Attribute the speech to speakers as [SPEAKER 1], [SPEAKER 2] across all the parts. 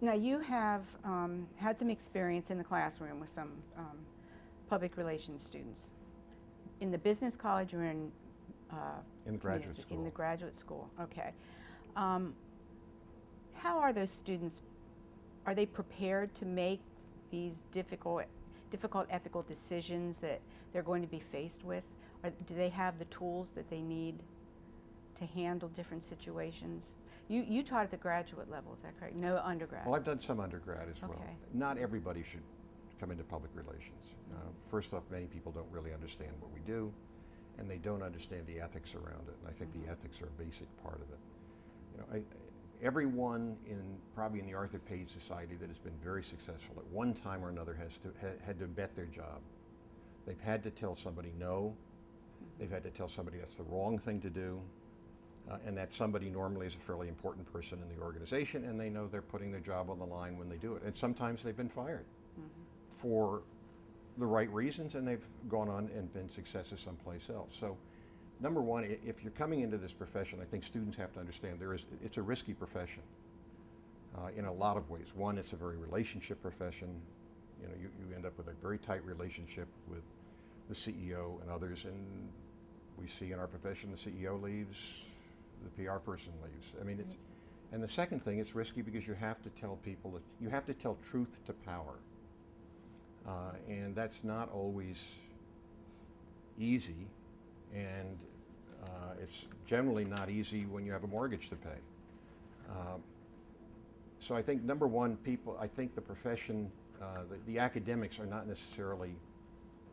[SPEAKER 1] Now you have had some experience in the classroom with some public relations students. In the business college or
[SPEAKER 2] in graduate school?
[SPEAKER 1] In the graduate school, okay. How are those students, are they prepared to make these difficult ethical decisions that they're going to be faced with? Or do they have the tools that they need to handle different situations? You taught at the graduate level, is that correct? No undergrad?
[SPEAKER 2] Well, I've done some undergrad as well.
[SPEAKER 1] Okay.
[SPEAKER 2] Not everybody should come into public relations. First off, many people don't really understand what we do, and they don't understand the ethics around it. And I think the ethics are a basic part of it. You know, everyone probably in the Arthur Page Society that has been very successful at one time or another had to bet their job. They've had to tell somebody no. They've had to tell somebody that's the wrong thing to do. And that somebody normally is a fairly important person in the organization, and they know they're putting their job on the line when they do it. And sometimes they've been fired for the right reasons, and they've gone on and been successes someplace else. So, number one, if you're coming into this profession, I think students have to understand it's a risky profession in a lot of ways. One, it's a very relationship profession. You know, you end up with a very tight relationship with the CEO and others, and we see in our profession the CEO leaves, the PR person leaves. I mean, and the second thing, it's risky because you have to tell people that you have to tell truth to power, and that's not always easy, and it's generally not easy when you have a mortgage to pay. So I think number one, I think the profession, the academics are not necessarily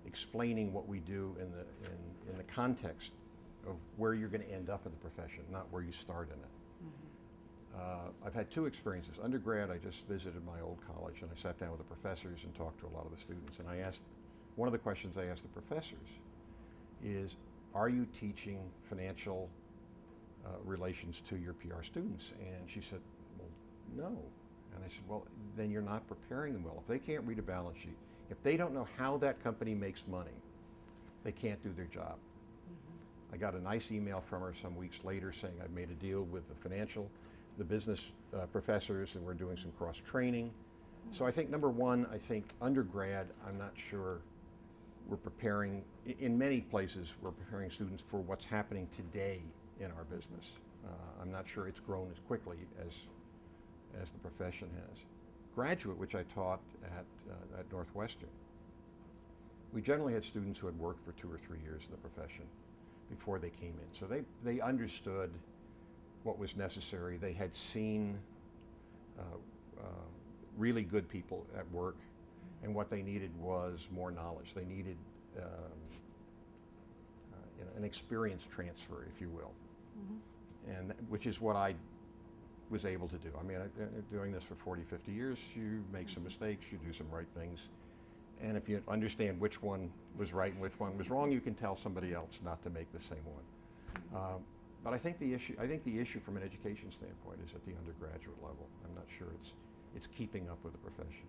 [SPEAKER 2] explaining what we do in the context of where you're going to end up in the profession, not where you start in it. I've had two experiences. Undergrad, I just visited my old college, and I sat down with the professors and talked to a lot of the students. And one of the questions I asked the professors is, are you teaching financial relations to your PR students? And she said, well, no. And I said, well, then you're not preparing them well. If they can't read a balance sheet, if they don't know how that company makes money, they can't do their job. I got a nice email from her some weeks later saying I've made a deal with the business professors, and we're doing some cross-training. So I think number one, I think undergrad, I'm not sure we're preparing, in many places, we're preparing students for what's happening today in our business. I'm not sure it's grown as quickly as the profession has. Graduate, which I taught at Northwestern, we generally had students who had worked for 2 or 3 years in the profession before they came in. So they understood what was necessary. They had seen really good people at work, and what they needed was more knowledge. They needed an experience transfer, if you will, and which is what I was able to do. I mean, doing this for 40, 50 years, you make some mistakes, you do some right things. And if you understand which one was right and which one was wrong, you can tell somebody else not to make the same one. But I think the issue from an education standpoint is at the undergraduate level. I'm not sure it's keeping up with the profession.